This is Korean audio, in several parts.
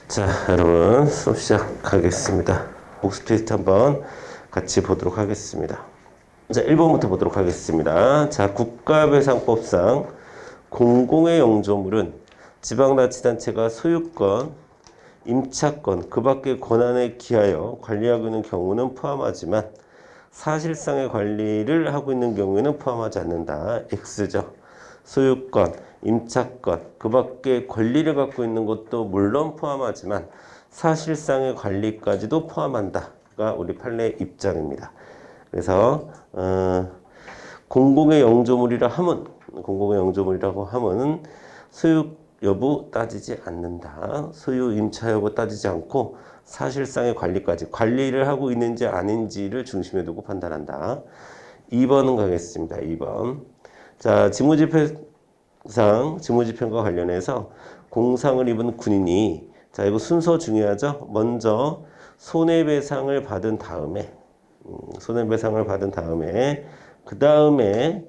자, 여러분 수업 시작하겠습니다. 복습 테스트 한번 같이 보도록 하겠습니다. 자, 1번부터 보도록 하겠습니다. 자, 국가배상법상 공공의 영조물은 지방자치단체가 소유권, 임차권, 그 밖의 권한에 기하여 관리하고 있는 경우는 포함하지만 사실상의 관리를 하고 있는 경우에는 포함하지 않는다. X죠. 소유권, 임차권, 그 밖에 권리를 갖고 있는 것도 물론 포함하지만 사실상의 관리까지도 포함한다가 우리 판례의 입장입니다. 그래서 공공의 영조물이라고 하면 소유 여부 따지지 않는다. 소유 임차 여부 따지지 않고 사실상의 관리까지 관리를 하고 있는지 아닌지를 중심에 두고 판단한다. 2번은 가겠습니다. 2번. 자, 직무집행과 관련해서 공상을 입은 군인이, 자, 이거 순서 중요하죠. 먼저 손해배상을 받은 다음에 그 다음에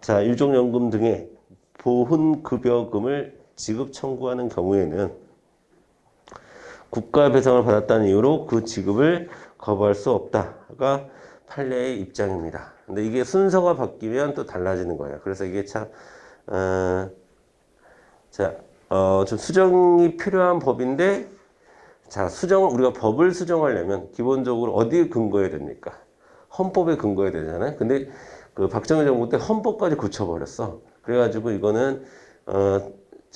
자, 일종연금 등의 보훈급여금을 지급 청구하는 경우에는 국가배상을 받았다는 이유로 그 지급을 거부할 수 없다가 판례의 입장입니다. 근데 이게 순서가 바뀌면 또 달라지는 거예요. 그래서 이게 참 좀 수정이 필요한 법인데, 자, 우리가 법을 수정하려면 기본적으로 어디에 근거해야 됩니까? 헌법에 근거해야 되잖아요. 근데 그 박정희 정부 때 헌법까지 굳혀버렸어. 그래가지고 이거는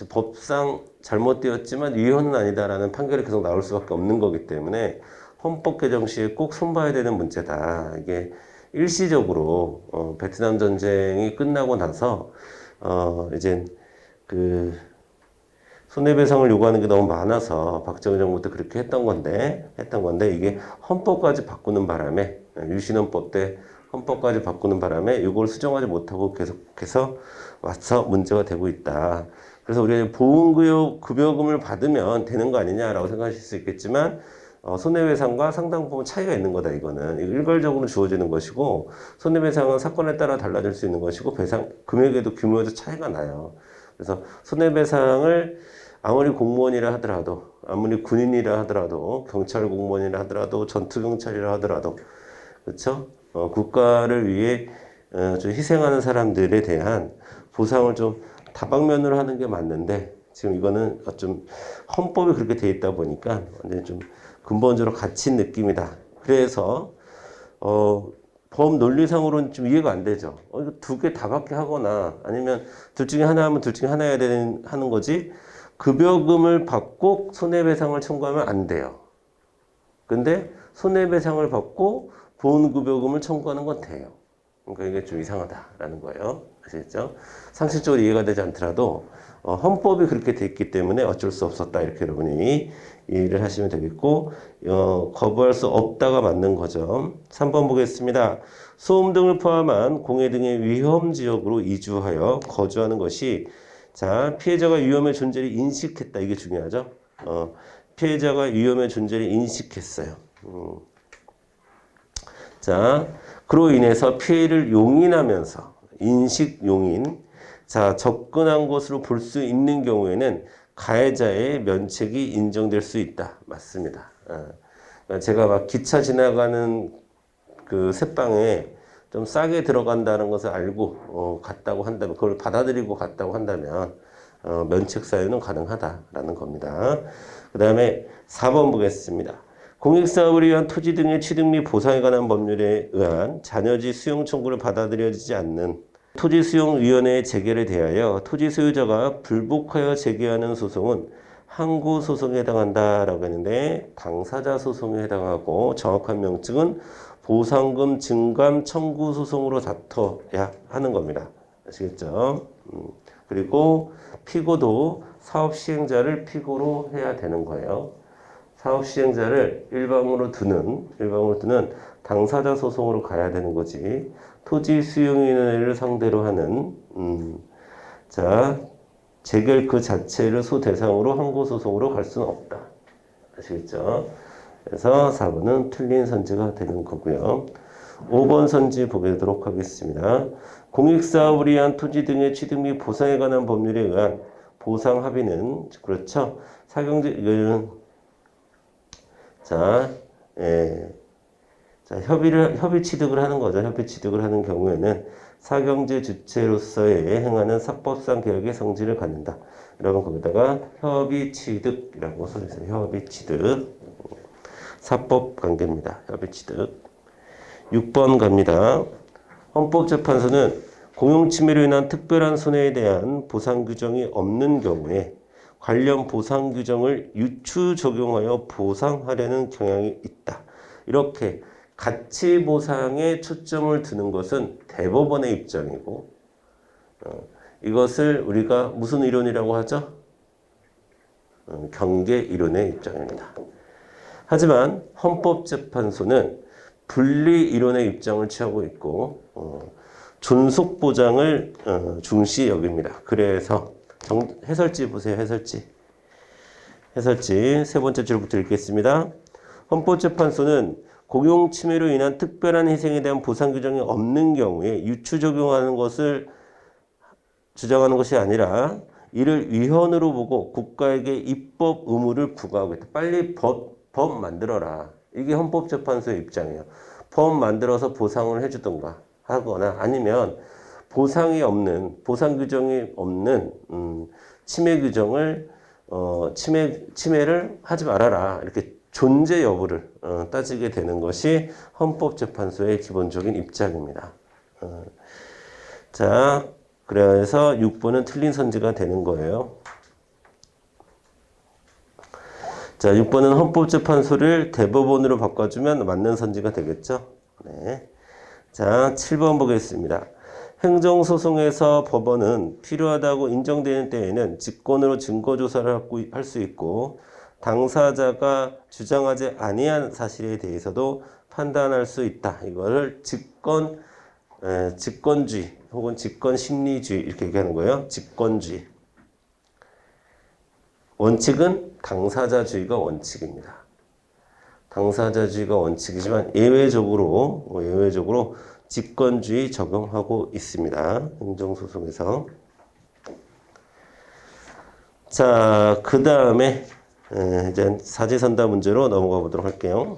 법상 잘못되었지만 위헌은 아니다라는 판결이 계속 나올 수밖에 없는 거기 때문에 헌법 개정 시에 꼭 손봐야 되는 문제다. 이게 일시적으로 베트남 전쟁이 끝나고 나서 이제 그 손해배상을 요구하는 게 너무 많아서 박정희 정부 때 그렇게 했던 건데 이게 헌법까지 바꾸는 바람에, 유신헌법 때 헌법까지 바꾸는 바람에 이걸 수정하지 못하고 계속해서 와서 문제가 되고 있다. 그래서 우리가 보훈급여금을 받으면 되는 거 아니냐라고 생각하실 수 있겠지만, 손해배상과 상당 부분 차이가 있는 거다. 이거는 일괄적으로 주어지는 것이고, 손해배상은 사건에 따라 달라질 수 있는 것이고, 배상 금액에도 규모에도 차이가 나요. 그래서 손해배상을 아무리 공무원이라 하더라도, 아무리 군인이라 하더라도, 경찰 공무원이라 하더라도, 전투경찰이라 하더라도, 그렇죠? 국가를 위해 좀 희생하는 사람들에 대한 보상을 좀 다방면으로 하는 게 맞는데, 지금 이거는 좀 헌법이 그렇게 돼 있다 보니까 완전히 좀 근본적으로 갇힌 느낌이다. 그래서 법 논리상으로는 좀 이해가 안 되죠. 이거 두 개 다 받게 하거나 아니면 둘 중에 하나 하면 둘 중에 하나 해야 하는 거지. 급여금을 받고 손해배상을 청구하면 안 돼요. 근데 손해배상을 받고 보훈급여금을 청구하는 건 돼요. 그러니까 이게 좀 이상하다라는 거예요. 아시겠죠? 상식적으로 이해가 되지 않더라도 헌법이 그렇게 돼 있기 때문에 어쩔 수 없었다. 이렇게 여러분이 이해를 하시면 되겠고, 거부할 수 없다가 맞는 거죠. 3번 보겠습니다. 소음 등을 포함한 공해 등의 위험 지역으로 이주하여 거주하는 것이, 자, 피해자가 위험의 존재를 인식했다. 이게 중요하죠. 피해자가 위험의 존재를 인식했어요. 자, 그로 인해서 피해를 용인하면서, 인식 용인, 자, 접근한 것으로 볼 수 있는 경우에는 가해자의 면책이 인정될 수 있다. 맞습니다. 제가 막 기차 지나가는 그 새방에 좀 싸게 들어간다는 것을 알고 갔다고 한다면, 그걸 받아들이고 갔다고 한다면 면책 사유는 가능하다라는 겁니다. 그 다음에 4번 보겠습니다. 공익사업을 위한 토지 등의 취득 및 보상에 관한 법률에 의한 잔여지 수용 청구를 받아들여지지 않는 토지수용위원회의 재결에 대하여 토지 소유자가 불복하여 제기하는 소송은 항고소송에 해당한다라고 했는데, 당사자 소송에 해당하고 정확한 명칭은 보상금 증감 청구 소송으로 다퉈야 하는 겁니다. 아시겠죠? 그리고 피고도 사업 시행자를 피고로 해야 되는 거예요. 사업 시행자를 일방으로 두는 당사자 소송으로 가야 되는 거지. 토지 수용위원회를 상대로 하는 자, 재결 그 자체를 소대상으로 항고소송으로 갈 수는 없다. 아시겠죠? 그래서 4번은 틀린 선지가 되는 거고요. 5번 선지 보도록 하겠습니다. 공익사업을 위한 토지 등의 취득 및 보상에 관한 법률에 의한 보상 합의는 그렇죠. 사경제 이거는 자, 예. 자, 협의 취득을 하는 거죠. 협의 취득을 하는 경우에는 사경제 주체로서의 행하는 사법상 계약의 성질을 갖는다. 여러분 거기다가 협의 취득이라고 써주세요. 협의 취득. 사법 관계입니다. 협의 취득. 6번 갑니다. 헌법재판소는 공용침해로 인한 특별한 손해에 대한 보상 규정이 없는 경우에 관련 보상 규정을 유추 적용하여 보상하려는 경향이 있다. 이렇게 가치 보상에 초점을 두는 것은 대법원의 입장이고 이것을 우리가 무슨 이론이라고 하죠? 경계 이론의 입장입니다. 하지만 헌법재판소는 분리 이론의 입장을 취하고 있고 존속 보장을 중시 여깁니다. 그래서 해설지 보세요. 해설지 세 번째 줄부터 읽겠습니다. 헌법재판소는 공용침해로 인한 특별한 희생에 대한 보상 규정이 없는 경우에 유추 적용하는 것을 주장하는 것이 아니라 이를 위헌으로 보고 국가에게 입법 의무를 부과하고 있다. 빨리 법 만들어라. 이게 헌법재판소의 입장이에요. 법 만들어서 보상을 해주던가 하거나 아니면 보상 규정이 없는 침해 규정을 침해를 하지 말아라. 이렇게 존재 여부를 따지게 되는 것이 헌법재판소의 기본적인 입장입니다. 자, 그래서 6번은 틀린 선지가 되는 거예요. 자, 6번은 헌법재판소를 대법원으로 바꿔주면 맞는 선지가 되겠죠. 네. 자, 7번 보겠습니다. 행정소송에서 법원은 필요하다고 인정되는 때에는 직권으로 증거조사를 할 수 있고 당사자가 주장하지 아니한 사실에 대해서도 판단할 수 있다. 이거를 직권주의 혹은 직권심리주의 이렇게 얘기하는 거예요. 직권주의. 원칙은 당사자주의가 원칙입니다. 당사자주의가 원칙이지만 예외적으로 직권주의 적용하고 있습니다. 행정소송에서. 자, 그 다음에 이제 사지선다 문제로 넘어가 보도록 할게요.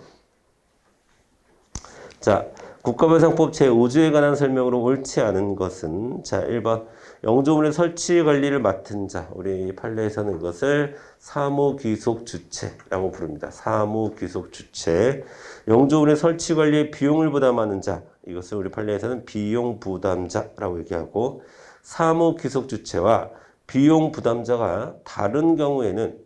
자, 국가배상법 제5조에 관한 설명으로 옳지 않은 것은 자, 1번 영조물의 설치 관리를 맡은 자. 우리 판례에서는 이것을 사무귀속주체라고 부릅니다. 사무귀속주체. 영조물의 설치 관리에 비용을 부담하는 자. 이것을 우리 판례에서는 비용부담자라고 얘기하고 사무귀속주체와 비용부담자가 다른 경우에는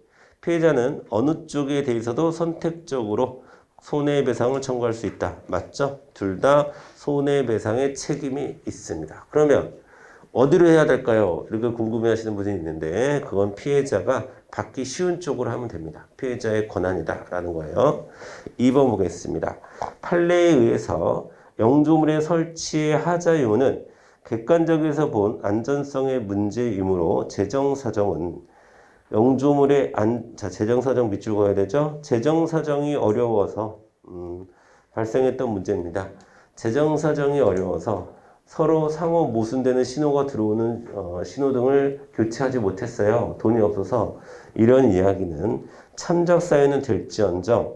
피해자는 어느 쪽에 대해서도 선택적으로 손해배상을 청구할 수 있다. 맞죠? 둘 다 손해배상의 책임이 있습니다. 그러면 어디로 해야 될까요? 이렇게 궁금해하시는 분이 있는데 그건 피해자가 받기 쉬운 쪽으로 하면 됩니다. 피해자의 권한이다라는 거예요. 2번 보겠습니다. 판례에 의해서 영조물의 설치의 하자 요는 객관적에서 본 안전성의 문제이므로 재정사정은 영조물의 재정사정 밑줄 그어야 되죠? 재정사정이 어려워서 발생했던 문제입니다. 재정사정이 어려워서 서로 상호 모순되는 신호가 들어오는 신호등을 교체하지 못했어요. 돈이 없어서. 이런 이야기는 참작 사유는 될지언정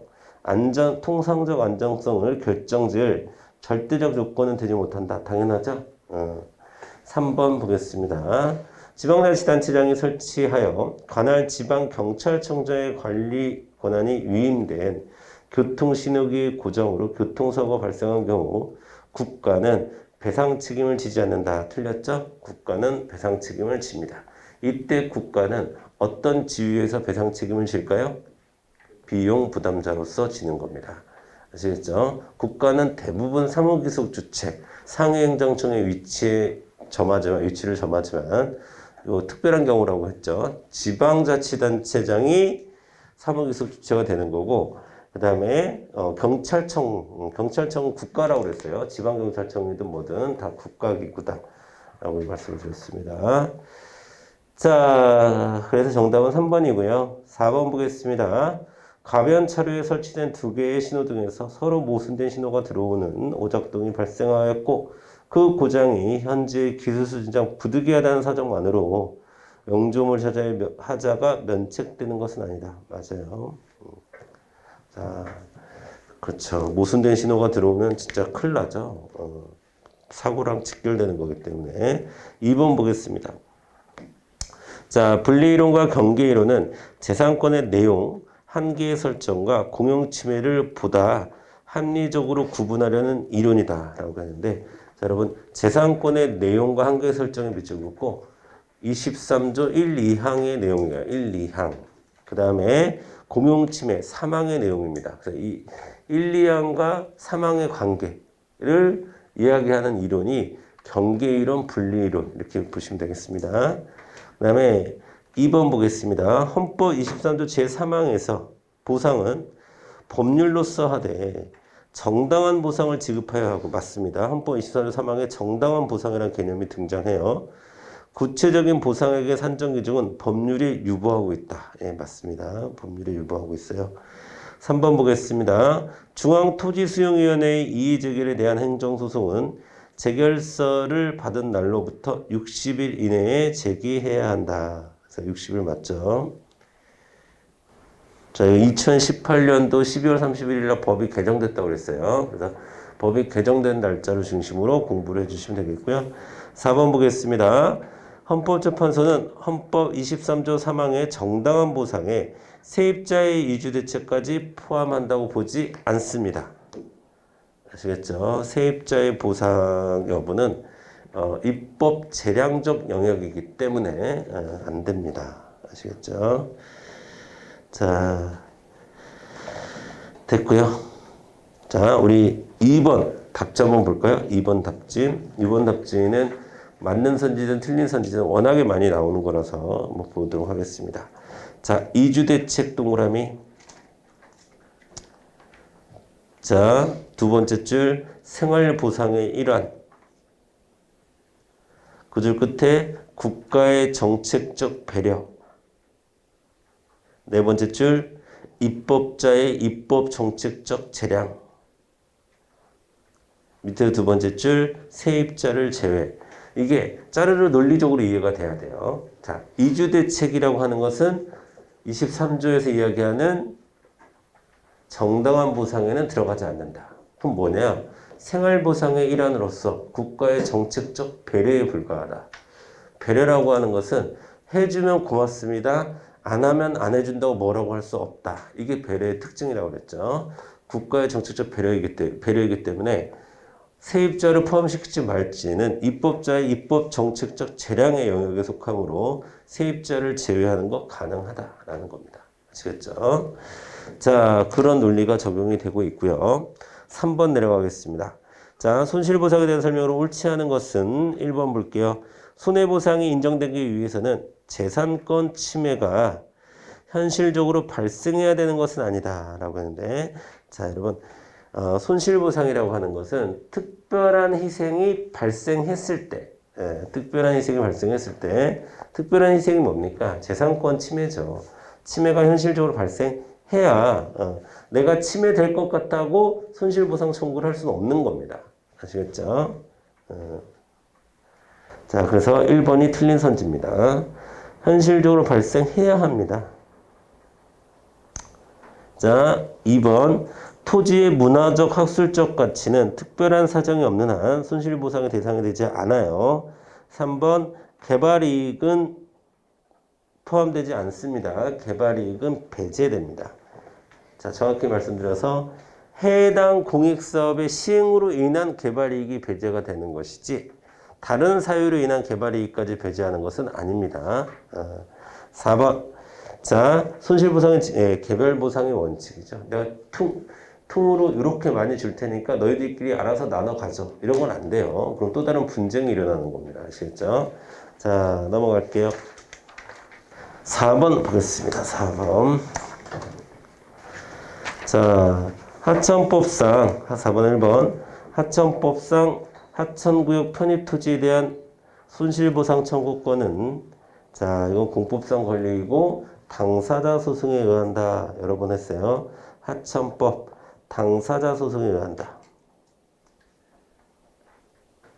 통상적 안정성을 결정지을 절대적 조건은 되지 못한다. 당연하죠? 3번 보겠습니다. 지방자치단체장이 설치하여 관할 지방경찰청장의 관리 권한이 위임된 교통신호기 고정으로 교통사고가 발생한 경우 국가는 배상 책임을 지지 않는다. 틀렸죠? 국가는 배상 책임을 집니다. 이때 국가는 어떤 지위에서 배상 책임을 질까요? 비용 부담자로서 지는 겁니다. 아시겠죠? 국가는 대부분 사무기속주체, 상위행정청의 위치를 점하지만 요 특별한 경우라고 했죠. 지방자치단체장이 사무기속주체가 되는 거고 그 다음에 경찰청은 국가라고 그랬어요. 지방경찰청이든 뭐든 다 국가기구다 라고 말씀을 드렸습니다. 자, 그래서 정답은 3번이고요. 4번 보겠습니다. 가변 차로에 설치된 두 개의 신호등에서 서로 모순된 신호가 들어오는 오작동이 발생하였고 그 고장이 현재 기술 수준상 부득이하다는 사정만으로 영조물 하자가 면책되는 것은 아니다. 맞아요. 자, 그렇죠. 모순된 신호가 들어오면 진짜 큰일 나죠. 사고랑 직결되는 거기 때문에 2번 보겠습니다. 자, 분리이론과 경계이론은 재산권의 내용, 한계의 설정과 공용 침해를 보다 합리적으로 구분하려는 이론이다 라고 하는데, 자, 여러분 재산권의 내용과 한계의 설정에 미치고 23조 1, 2항의 내용이에요. 1, 2항. 그 다음에 공용 침해, 사망의 내용입니다. 그래서 이 1, 2항과 사망의 관계를 이야기하는 이론이 경계이론, 분리이론 이렇게 보시면 되겠습니다. 그 다음에 2번 보겠습니다. 헌법 23조 제3항에서 보상은 법률로서 하되 정당한 보상을 지급하여야 하고, 맞습니다. 헌법 24조 3항에 정당한 보상이라는 개념이 등장해요. 구체적인 보상액의 산정 기준은 법률이 유보하고 있다. 예, 맞습니다. 법률이 유보하고 있어요. 3번 보겠습니다. 중앙토지수용위원회의 이의제기에 대한 행정소송은 재결서를 받은 날로부터 60일 이내에 제기해야 한다. 그래서 60일 맞죠? 자, 2018년도 12월 31일 날 법이 개정됐다고 그랬어요. 그래서 법이 개정된 날짜를 중심으로 공부를 해주시면 되겠고요. 4번 보겠습니다. 헌법재판소는 헌법 23조 3항의 정당한 보상에 세입자의 이주대책까지 포함한다고 보지 않습니다. 아시겠죠? 세입자의 보상 여부는 입법 재량적 영역이기 때문에 안 됩니다. 아시겠죠? 자, 됐고요. 자, 우리 2번 답지 한번 볼까요? 2번 답진. 2번 답지는 맞는 선지든 틀린 선지든 워낙에 많이 나오는 거라서 한번 보도록 하겠습니다. 자, 이주대책 동그라미. 자, 두 번째 줄 생활보상의 일환. 그 줄 끝에 국가의 정책적 배려. 네 번째 줄 입법자의 입법 정책적 재량. 밑에 두 번째 줄 세입자를 제외. 이게 짜르르 논리적으로 이해가 돼야 돼요. 자, 이주대책이라고 하는 것은 23조에서 이야기하는 정당한 보상에는 들어가지 않는다. 그럼 뭐냐? 생활보상의 일환으로서 국가의 정책적 배려에 불과하다. 배려라고 하는 것은 해주면 고맙습니다. 안 하면 안 해준다고 뭐라고 할 수 없다. 이게 배려의 특징이라고 그랬죠. 국가의 정책적 배려이기 때문에 세입자를 포함시키지 말지는 입법자의 입법 정책적 재량의 영역에 속하므로 세입자를 제외하는 거 가능하다라는 겁니다. 아시겠죠? 자, 그런 논리가 적용이 되고 있고요. 3번 내려가겠습니다. 자, 손실보상에 대한 설명으로 옳지 않은 것은 1번 볼게요. 손해보상이 인정되기 위해서는 재산권 침해가 현실적으로 발생해야 되는 것은 아니다 라고 했는데, 자, 여러분 손실보상이라고 하는 것은 특별한 희생이 발생했을 때, 특별한 희생이 발생했을 때, 특별한 희생이 뭡니까? 재산권 침해죠. 침해가 현실적으로 발생해야 내가 침해될 것 같다고 손실보상 청구를 할 수는 없는 겁니다. 아시겠죠? 자, 그래서 1번이 틀린 선지입니다. 현실적으로 발생해야 합니다. 자, 2번 토지의 문화적 학술적 가치는 특별한 사정이 없는 한 손실보상의 대상이 되지 않아요. 3번 개발이익은 포함되지 않습니다. 개발이익은 배제됩니다. 자, 정확히 말씀드려서 해당 공익사업의 시행으로 인한 개발이익이 배제가 되는 것이지 다른 사유로 인한 개발이익까지 배제하는 것은 아닙니다. 4번 자, 손실보상은 개별보상의 원칙이죠. 내가 통으로 이렇게 많이 줄 테니까 너희들끼리 알아서 나눠 가져. 이런 건 안 돼요. 그럼 또 다른 분쟁이 일어나는 겁니다. 아시겠죠? 자, 넘어갈게요. 4번 보겠습니다. 4번. 자, 하천법상, 4번 1번. 하천법상 하천구역 편입토지에 대한 손실보상 청구권은, 자, 이건 공법상 권리이고 당사자 소송에 의한다. 여러 번 했어요. 하천법 당사자 소송에 의한다.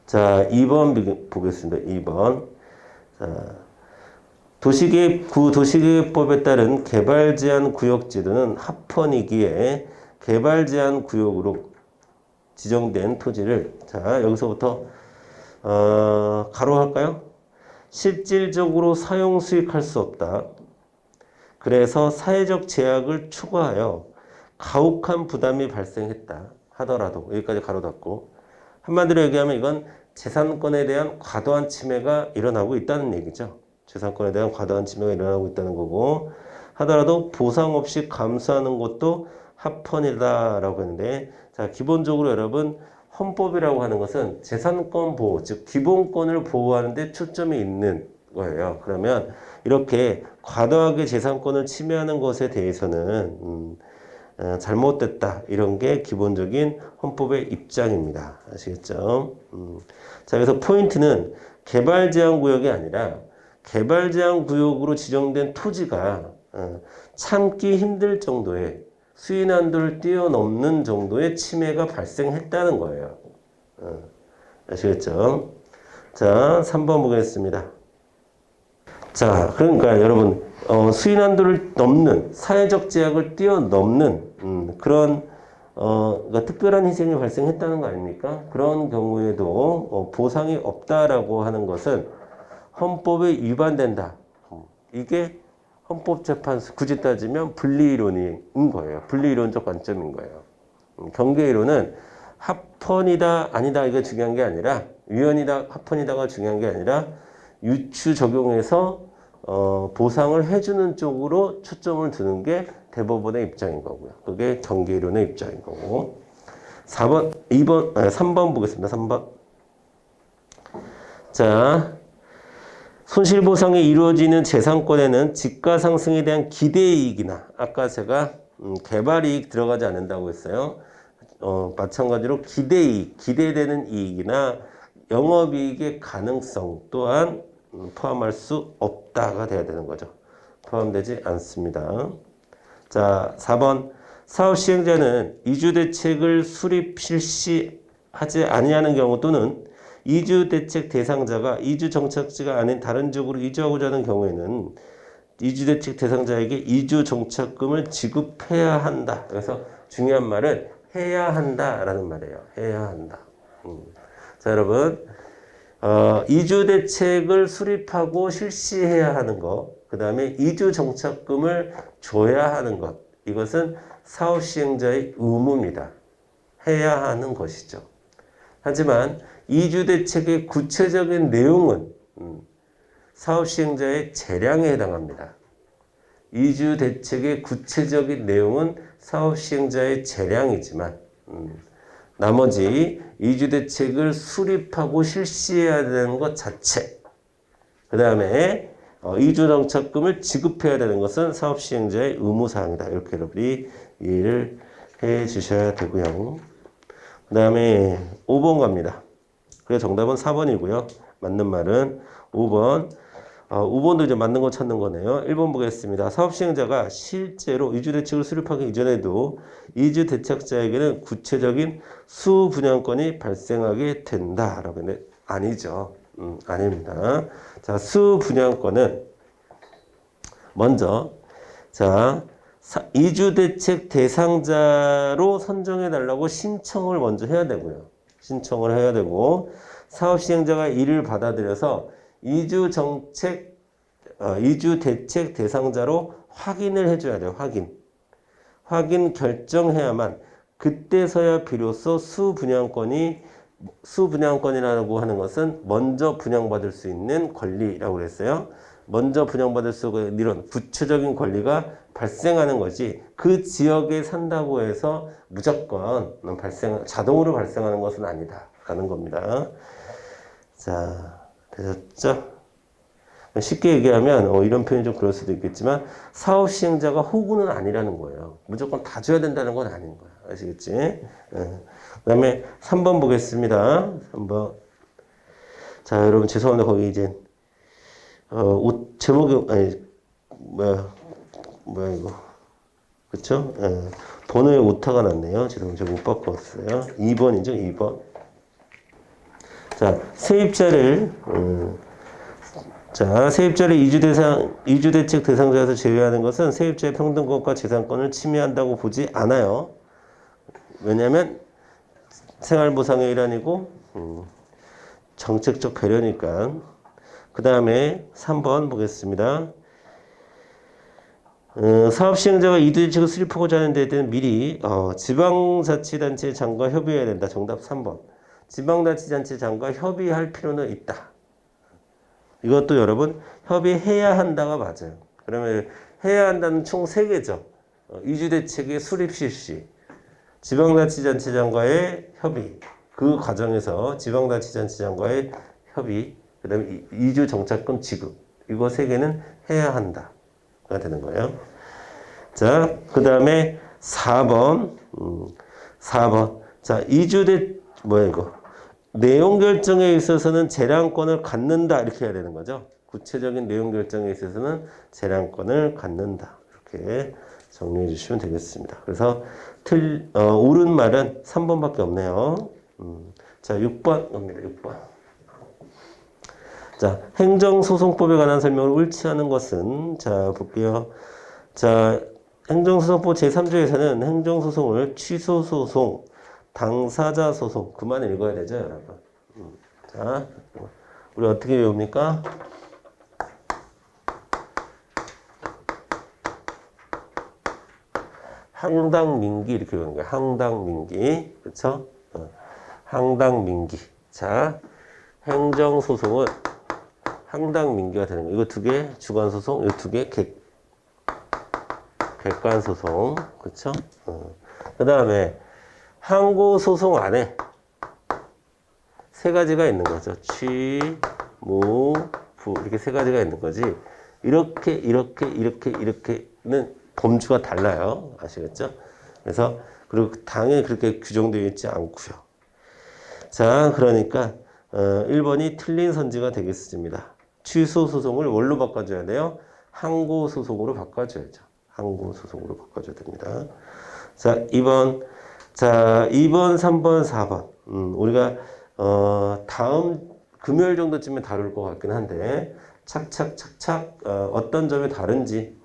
자, 2번 보겠습니다. 2번. 자, 도시계획법에 따른 개발제한구역지도는 합헌이기에 개발제한구역으로 지정된 토지를 자 여기서부터 가로할까요? 실질적으로 사용 수익할 수 없다. 그래서 사회적 제약을 추구하여 가혹한 부담이 발생했다 하더라도 여기까지 가로 닫고 한마디로 얘기하면 이건 재산권에 대한 과도한 침해가 일어나고 있다는 얘기죠. 재산권에 대한 과도한 침해가 일어나고 있다는 거고 하더라도 보상 없이 감수하는 것도 합헌이다라고 했는데 자 기본적으로 여러분 헌법이라고 하는 것은 재산권 보호 즉 기본권을 보호하는 데 초점이 있는 거예요. 그러면 이렇게 과도하게 재산권을 침해하는 것에 대해서는 잘못됐다 이런 게 기본적인 헌법의 입장입니다. 아시겠죠? 자 그래서 포인트는 개발제한구역이 아니라 개발제한구역으로 지정된 토지가 참기 힘들 정도의 수인한도를 뛰어넘는 정도의 침해가 발생했다는 거예요. 아시겠죠? 자 3번 보겠습니다. 자 그러니까 여러분 수인한도를 넘는 사회적 제약을 뛰어넘는 그런 그러니까 특별한 희생이 발생했다는 거 아닙니까? 그런 경우에도 보상이 없다라고 하는 것은 헌법에 위반된다. 이게 헌법재판소 굳이 따지면 분리이론인 거예요. 분리이론적 관점인 거예요. 경계이론은 합헌이다 아니다 이게 중요한 게 아니라 위헌이다 합헌이다가 중요한 게 아니라 유추 적용해서 보상을 해주는 쪽으로 초점을 두는 게 대법원의 입장인 거고요. 그게 경계이론의 입장인 거고. 3번 보겠습니다. 3번. 자, 손실보상이 이루어지는 재산권에는 지가상승에 대한 기대이익이나 아까 제가 개발이익 들어가지 않는다고 했어요. 마찬가지로 기대이익, 기대되는 이익이나 영업이익의 가능성 또한 포함할 수 없다가 돼야 되는 거죠. 포함되지 않습니다. 자, 4번. 사업 시행자는 이주대책을 수립 실시하지 아니하는 경우 또는 이주대책 대상자가 이주 정착지가 아닌 다른 지역으로 이주하고자 하는 경우에는 이주대책 대상자에게 이주 정착금을 지급해야 한다. 그래서 중요한 말은 해야 한다라는 말이에요. 해야 한다. 자, 여러분. 이주대책을 수립하고 실시해야 하는 것, 그 다음에 이주정착금을 줘야 하는 것, 이것은 사업시행자의 의무입니다. 해야 하는 것이죠. 하지만 이주대책의 구체적인 내용은 사업시행자의 재량에 해당합니다. 이주대책의 구체적인 내용은 사업시행자의 재량이지만 나머지 이주대책을 수립하고 실시해야 되는 것 자체 그 다음에 이주정착금을 지급해야 되는 것은 사업시행자의 의무사항이다. 이렇게 여러분이 이해를 해 주셔야 되고요. 그 다음에 5번 갑니다. 그래서 정답은 4번이고요. 맞는 말은 5번. 5번도 이제 맞는 거 찾는 거네요. 1번 보겠습니다. 사업시행자가 실제로 이주대책을 수립하기 이전에도 이주대책자에게는 구체적인 수분양권이 발생하게 된다라고 했는데 아니죠. 아닙니다. 자, 수분양권은 먼저 자 이주대책 대상자로 선정해 달라고 신청을 먼저 해야 되고요. 신청을 해야 되고 사업시행자가 이를 받아들여서 이주대책 대상자로 확인을 해줘야 돼요. 확인 결정해야만 그때서야 비로소 수분양권이라고 하는 것은 먼저 분양받을 수 있는 권리라고 그랬어요. 먼저 분양받을 수 있는 이런 구체적인 권리가 발생하는 거지 그 지역에 산다고 해서 무조건 자동으로 발생하는 것은 아니다라는 겁니다. 자. 되셨죠? 쉽게 얘기하면 이런 표현이 좀 그럴 수도 있겠지만 사업 시행자가 호구는 아니라는 거예요. 무조건 다 줘야 된다는 건 아닌 거야. 아시겠지? 그 다음에 3번 보겠습니다. 3번. 자, 여러분 죄송합니다. 거기 이제 옷 제목이 뭐야 이거 그쵸? 번호에 오타가 났네요. 죄송합니다. 제가 못 바꿨어요. 2번이죠. 2번. 자, 세입자를 자, 세입자를 이주대책 대상자에서 제외하는 것은 세입자의 평등권과 재산권을 침해한다고 보지 않아요. 왜냐하면 생활보상의 일환이고 정책적 배려니까. 그 다음에 3번 보겠습니다. 사업 시행자가 이주대책을 수립하고자 하는 데 대한 미리 지방자치단체 장과 협의해야 된다. 정답 3번. 지방자치단체 장과 협의할 필요는 있다. 이것도 여러분 협의해야 한다가 맞아요. 그러면 해야 한다는 총 3개죠. 이주대책의 수립 실시, 지방자치단체장과의 협의, 그 과정에서 지방자치단체장과의 협의, 그 다음에 이주정착금 지급, 이거 3개는 해야 한다가 되는 거예요. 자, 그 다음에 4번. 4번. 자, 뭐야 이거. 내용 결정에 있어서는 재량권을 갖는다. 이렇게 해야 되는 거죠. 구체적인 내용 결정에 있어서는 재량권을 갖는다. 이렇게 정리해 주시면 되겠습니다. 그래서 옳은 말은 3번밖에 없네요. 자, 6번 갑니다. 6번. 자, 행정소송법에 관한 설명을 옳지 않은 것은, 자, 볼게요. 자, 행정소송법 제3조에서는 행정소송을 취소소송, 당사자소송, 그만 읽어야 되죠, 여러분. 자, 우리 어떻게 외웁니까? 항당민기 이렇게 외우는 거예요. 항당민기, 그렇죠? 항당민기. 자, 행정소송은 항당민기가 되는 거예요. 이거 2개 주관소송, 이거 2개 객관소송, 그렇죠? 그 다음에 항고소송 안에 3가지가 있는 거죠. 취, 무, 부 이렇게 3가지가 있는 거지. 이렇게는 범주가 달라요. 아시겠죠? 그래서 그리고 당연히 그렇게 규정되어 있지 않고요. 자, 그러니까 1번이 틀린 선지가 되겠습니다. 취소 소송을 뭘로 바꿔줘야 돼요? 항고 소송으로 바꿔줘야죠. 항고 소송으로 바꿔줘야 됩니다. 자, 2번. 자, 2번, 3번, 4번. 우리가 다음 금요일 정도쯤에 다룰 것 같긴 한데 착착 어떤 점이 다른지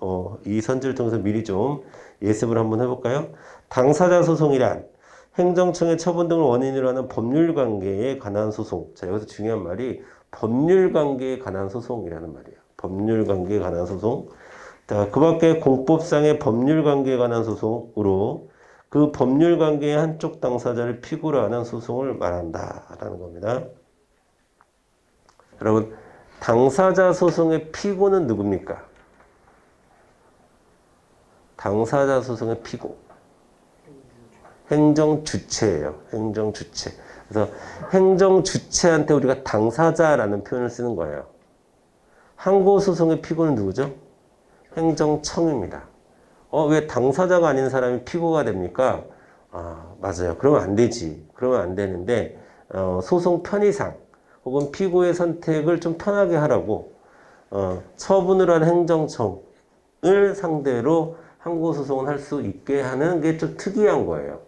이 선지를 통해서 미리 좀 예습을 한번 해볼까요? 당사자 소송이란 행정청의 처분 등을 원인으로 하는 법률관계에 관한 소송. 자, 여기서 중요한 말이 법률관계에 관한 소송이라는 말이에요. 법률관계에 관한 소송. 자, 그 밖에 공법상의 법률관계에 관한 소송으로 그 법률관계의 한쪽 당사자를 피고로 하는 소송을 말한다라는 겁니다. 여러분, 당사자 소송의 피고는 누굽니까? 당사자 소송의 피고. 행정주체예요. 행정주체. 그래서 행정주체한테 우리가 당사자라는 표현을 쓰는 거예요. 항고소송의 피고는 누구죠? 행정청입니다. 왜 당사자가 아닌 사람이 피고가 됩니까? 맞아요. 그러면 안 되지. 그러면 안 되는데 소송 편의상 혹은 피고의 선택을 좀 편하게 하라고 처분을 한 행정청을 상대로 항고소송을 할 수 있게 하는 게 좀 특이한 거예요.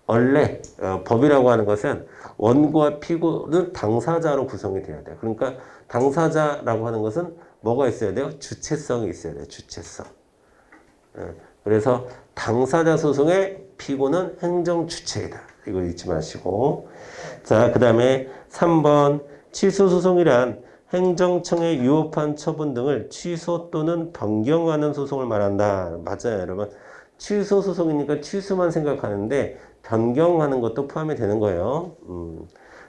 원래 법이라고 하는 것은 원고와 피고는 당사자로 구성이 돼야 돼요. 그러니까 당사자라고 하는 것은 뭐가 있어야 돼요? 주체성이 있어야 돼요. 주체성. 그래서 당사자 소송의 피고는 행정주체이다. 이거 잊지 마시고. 자, 그 다음에 3번 취소소송이란 행정청의 유효한 처분 등을 취소 또는 변경하는 소송을 말한다. 맞아요, 여러분. 취소소송이니까 취소만 생각하는데 변경하는 것도 포함이 되는 거예요.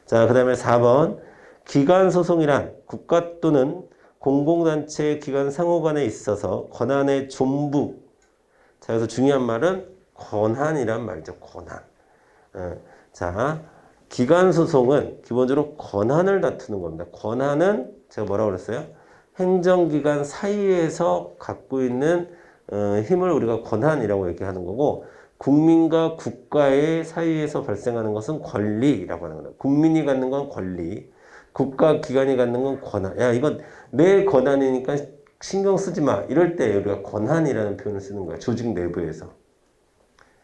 자, 그 다음에 4번 기관소송이란 국가 또는 공공단체의 기관 상호 간에 있어서 권한의 존부. 자, 그래서 중요한 말은 권한이란 말이죠. 권한. 자, 기관소송은 기본적으로 권한을 다투는 겁니다. 권한은 제가 뭐라고 그랬어요? 행정기관 사이에서 갖고 있는 힘을 우리가 권한이라고 얘기하는 거고, 국민과 국가의 사이에서 발생하는 것은 권리라고 하는 거예요. 국민이 갖는 건 권리, 국가 기관이 갖는 건 권한. 야, 이건 내 권한이니까 신경 쓰지 마. 이럴 때 우리가 권한이라는 표현을 쓰는 거예요. 조직 내부에서.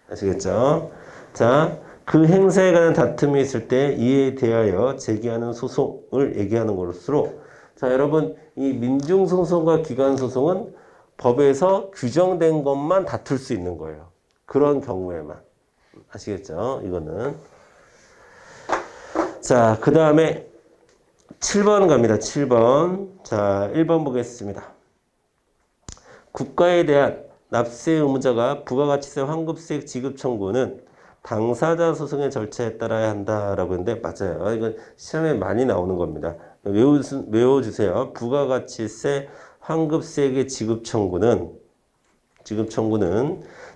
아시겠죠? 자, 그 행사에 관한 다툼이 있을 때 이에 대하여 제기하는 소송을 얘기하는 것으로 자, 여러분, 이 민중소송과 기관소송은 법에서 규정된 것만 다툴 수 있는 거예요. 그런 경우에만. 아시겠죠? 이거는. 자, 그 다음에 7번 갑니다. 7번. 자, 1번 보겠습니다. 국가에 대한 납세 의무자가 부가가치세 환급세 지급 청구는 당사자 소송의 절차에 따라야 한다라고 했는데 맞아요. 이건 시험에 많이 나오는 겁니다. 외워주세요. 부가가치세 환급세액의 지급 청구는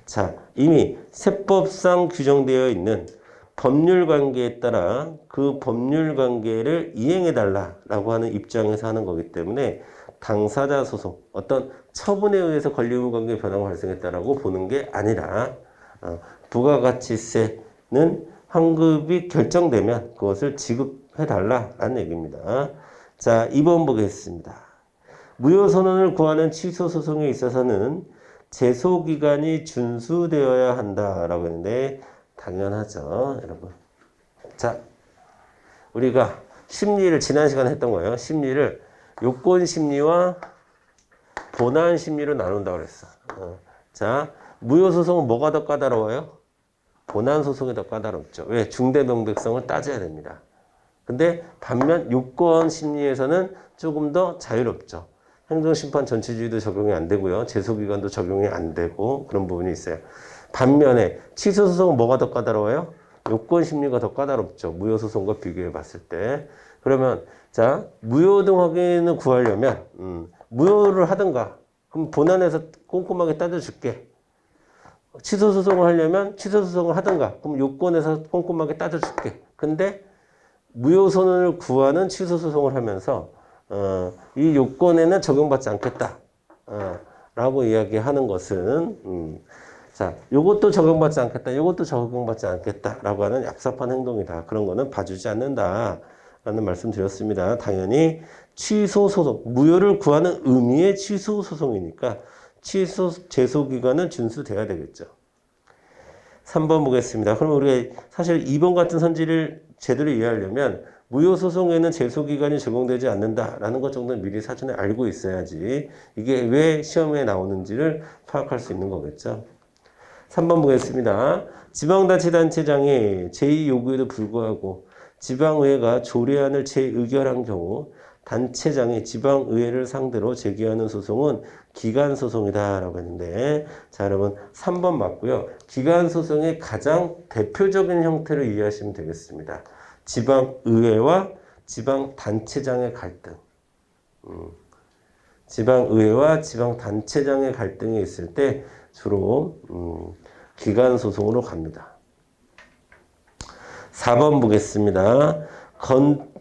자, 이미 세법상 규정되어 있는 법률 관계에 따라 그 법률 관계를 이행해 달라라고 하는 입장에서 하는 거기 때문에 당사자 소송, 어떤 처분에 의해서 권리의무 관계 변화가 발생했다라고 보는 게 아니라 부가가치세는 환급이 결정되면 그것을 지급해 달라라는 얘기입니다. 자, 2번 보겠습니다. 무효선언을 구하는 취소 소송에 있어서는 제소기간이 준수되어야 한다라고 했는데 당연하죠, 여러분. 자, 우리가 심리를 지난 시간에 했던 거예요. 심리를 요건 심리와 본안 심리로 나눈다고 그랬어. 자, 무효 소송은 뭐가 더 까다로워요? 본안 소송이 더 까다롭죠. 왜? 중대명백성을 따져야 됩니다. 근데 반면 요건 심리에서는 조금 더 자유롭죠. 행정심판 전치주의도 적용이 안 되고요. 제소기간도 적용이 안 되고 그런 부분이 있어요. 반면에 취소소송은 뭐가 더 까다로워요? 요건심리가 더 까다롭죠. 무효소송과 비교해 봤을 때. 그러면 자, 무효 등 확인을 구하려면 무효를 하든가 그럼 본안에서 꼼꼼하게 따져줄게. 취소소송을 하려면 취소소송을 하든가 그럼 요건에서 꼼꼼하게 따져줄게. 근데 무효선언을 구하는 취소소송을 하면서 이 요건에는 적용받지 않겠다. 라고 이야기하는 것은 자, 요것도 적용받지 않겠다. 요것도 적용받지 않겠다. 라고 하는 얍삽한 행동이다. 그런 거는 봐주지 않는다. 라는 말씀 드렸습니다. 당연히 취소소송, 무효를 구하는 의미의 취소소송이니까 제소기간은 준수돼야 되겠죠. 3번 보겠습니다. 그럼 우리가 사실 2번 같은 선지를 제대로 이해하려면 무효소송에는 제소기간이 적용되지 않는다라는 것 정도는 미리 사전에 알고 있어야지 이게 왜 시험에 나오는지를 파악할 수 있는 거겠죠. 3번 보겠습니다. 지방자치단체장이 제2요구에도 불구하고 지방의회가 조례안을 재의결한 경우 단체장이 지방의회를 상대로 제기하는 소송은 기간소송이다라고 했는데 자, 여러분 3번 맞고요. 기간소송의 가장 대표적인 형태를 이해하시면 되겠습니다. 지방의회와 지방단체장의 갈등. 지방의회와 지방단체장의 갈등이 있을 때 주로 기간소송으로 갑니다. 4번 보겠습니다.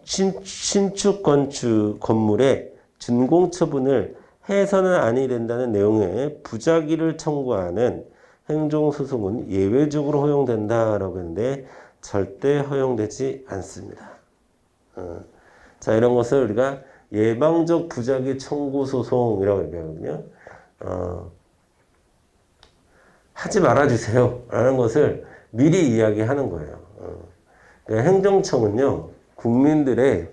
신축 건축 건물의 준공처분을 해서는 아니 된다는 내용의 부작위를 청구하는 행정소송은 예외적으로 허용된다라고 했는데 절대 허용되지 않습니다. 자, 이런 것을 우리가 예방적 부작위 청구 소송이라고 얘기하거든요. 하지 말아주세요 라는 것을 미리 이야기하는 거예요. 행정청은요, 국민들의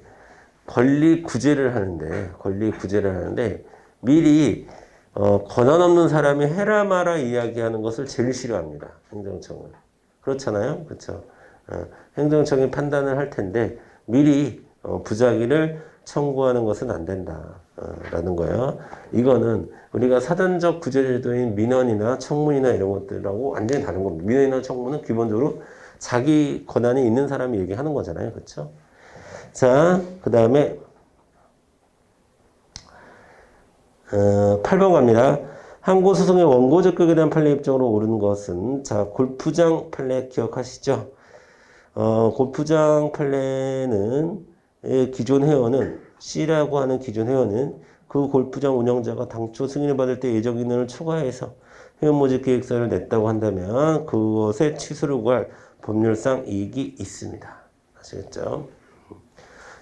권리 구제를 하는데 미리 권한 없는 사람이 해라 마라 이야기하는 것을 제일 싫어합니다. 행정청은. 그렇잖아요. 그렇죠. 행정청이 판단을 할 텐데 미리 부작위를 청구하는 것은 안 된다. 라는 거예요. 이거는 우리가 사전적 구제제도인 민원이나 청문이나 이런 것들하고 완전히 다른 겁니다. 민원이나 청문은 기본적으로 자기 권한이 있는 사람이 얘기하는 거잖아요. 그렇죠? 자, 그 다음에 8번 갑니다. 항고소송의 원고적 극에 대한 판례 입장으로 옳은 것은 자, 골프장 판례 기억하시죠? 골프장 판례는 기존 회원은 C라고 하는 기존 회원은 그 골프장 운영자가 당초 승인을 받을 때 예정 인원을 초과해서 회원 모집 계획서를 냈다고 한다면 그것의 취소를 구할 법률상 이익이 있습니다. 아시겠죠?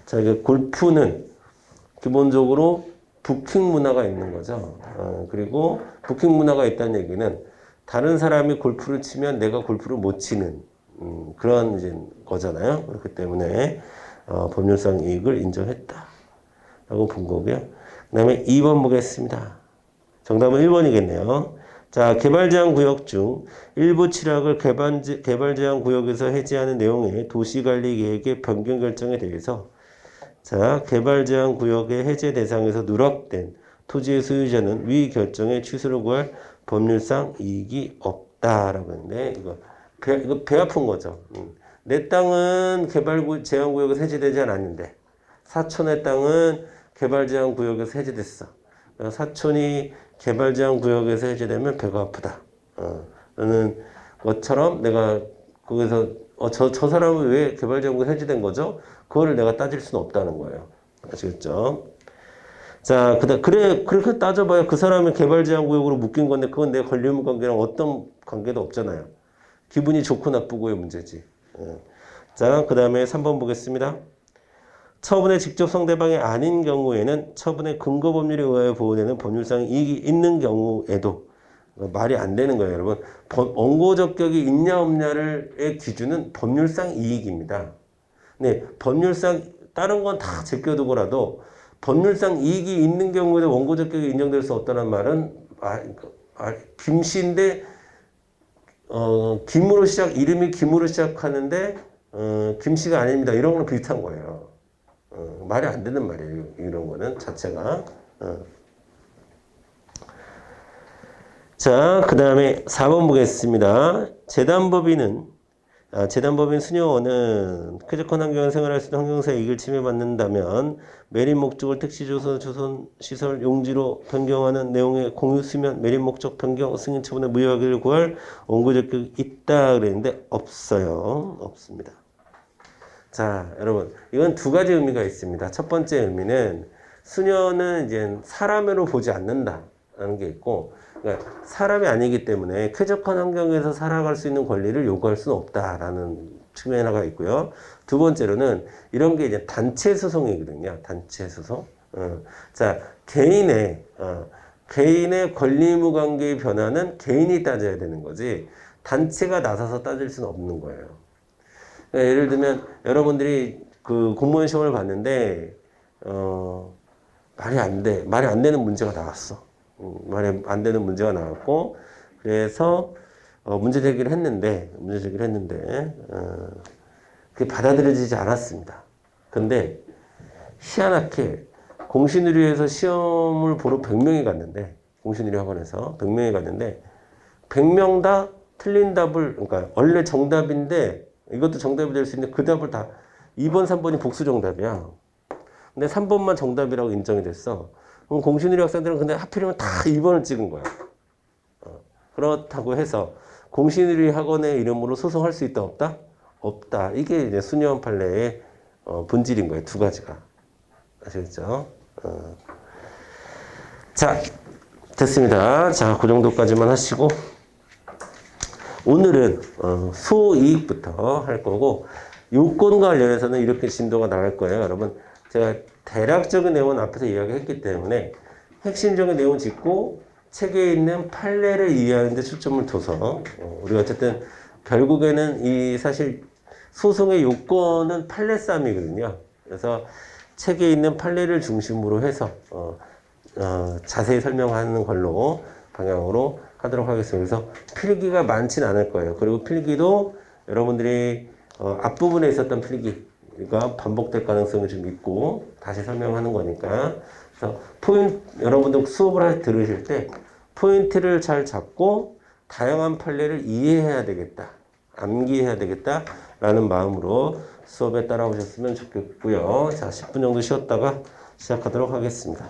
자, 이게 골프는 기본적으로 부킹 문화가 있는 거죠. 그리고 부킹 문화가 있다는 얘기는 다른 사람이 골프를 치면 내가 골프를 못 치는 그런 이제 거잖아요. 그렇기 때문에 법률상 이익을 인정했다. 라고 본 거고요. 그 다음에 2번 보겠습니다. 정답은 1번이겠네요. 자, 개발제한구역 중 일부 취락을 개발제한구역에서 해제하는 내용의 도시관리계획의 변경 결정에 대해서 자, 개발제한구역의 해제 대상에서 누락된 토지의 소유자는 위 결정의 취소를 구할 법률상 이익이 없다라고 했는데 이거 배 아픈 거죠. 내 땅은 개발제한구역에서 해제되지 않았는데 사촌의 땅은 개발제한구역에서 해제됐어. 사촌이 개발제한구역에서 해제되면 배가 아프다. 라는 것처럼 내가 거기서 저 사람은 왜 개발제한구역에서 해제된 거죠? 그거를 내가 따질 수는 없다는 거예요. 아시겠죠? 자, 그렇게 따져봐야 그 사람이 개발제한구역으로 묶인 건데 그건 내 권리의무 관계랑 어떤 관계도 없잖아요. 기분이 좋고 나쁘고의 문제지. 자, 그 다음에 3번 보겠습니다. 처분의 직접 상대방이 아닌 경우에는 처분의 근거 법률에 의하여 보호되는 법률상 이익이 있는 경우에도 말이 안 되는 거예요, 여러분. 원고적격이 있냐 없냐의 기준은 법률상 이익입니다. 네, 법률상 다른 건 다 제껴두고라도 법률상 이익이 있는 경우에도 원고적격이 인정될 수 없다는 말은 김씨인데 이름이 김으로 시작하는데 김씨가 아닙니다. 이런 거랑 비슷한 거예요. 말이 안 되는 말이에요. 이런 거는 자체가. 자, 그 다음에 4번 보겠습니다. 재단법인 수녀원은 쾌적한 환경을 생활할 수 있는 환경사 이익을 침해받는다면 매립 목적을 택시조선 시설 용지로 변경하는 내용의 공유 수면 매립 목적 변경 승인 처분에 무효하기를 구할 원고적격이 있다 그랬는데 없어요. 없습니다. 자, 여러분, 이건 두 가지 의미가 있습니다. 첫 번째 의미는 수녀는 이제 사람으로 보지 않는다라는 게 있고, 그러니까 사람이 아니기 때문에 쾌적한 환경에서 살아갈 수 있는 권리를 요구할 수는 없다라는 측면이 하나가 있고요. 두 번째로는 이런 게 이제 단체 소송이거든요. 단체 소송. 자, 개인의 권리 의무 관계의 변화는 개인이 따져야 되는 거지 단체가 나서서 따질 수는 없는 거예요. 그러니까 예를 들면 여러분들이 그 공무원 시험을 봤는데 말이 안 되는 문제가 나왔어. 말이 안 되는 문제가 나왔고 그래서 문제 제기를 했는데 그게 받아들여지지 않았습니다. 근데 희한하게 공신의료에서 시험을 보러 100명이 갔는데 공신의료 학원에서 100명이 갔는데 100명 다 틀린 답을 그러니까 원래 정답인데 이것도 정답이 될 수 있는데 그 답을 다 2번, 3번이 복수 정답이야. 근데 3번만 정답이라고 인정이 됐어. 그럼 공신의료 학생들은 근데 하필이면 다 2번을 찍은 거야. 그렇다고 해서 공신의료 학원의 이름으로 소송할 수 있다 없다? 없다. 이게 이제 수녀원 판례의 본질인 거예요. 두 가지가. 아시겠죠? 자, 됐습니다. 자, 그 정도까지만 하시고 오늘은 소이익부터 할 거고 요건과 관련해서는 이렇게 진도가 나갈 거예요. 여러분 제가 대략적인 내용은 앞에서 이야기했기 때문에 핵심적인 내용을 짚고 책에 있는 판례를 이해하는 데 초점을 둬서 우리가 어쨌든 결국에는 이 사실 소송의 요건은 판례 싸움이거든요. 그래서 책에 있는 판례를 중심으로 해서 자세히 설명하는 걸로 방향으로 하도록 하겠습니다. 그래서 필기가 많지는 않을 거예요. 그리고 필기도 여러분들이 앞부분에 있었던 필기가 반복될 가능성이 좀 있고 다시 설명하는 거니까 그래서 여러분들 수업을 들으실 때 포인트를 잘 잡고 다양한 판례를 이해해야 되겠다. 암기해야 되겠다. 라는 마음으로 수업에 따라오셨으면 좋겠고요. 자, 10분 정도 쉬었다가 시작하도록 하겠습니다.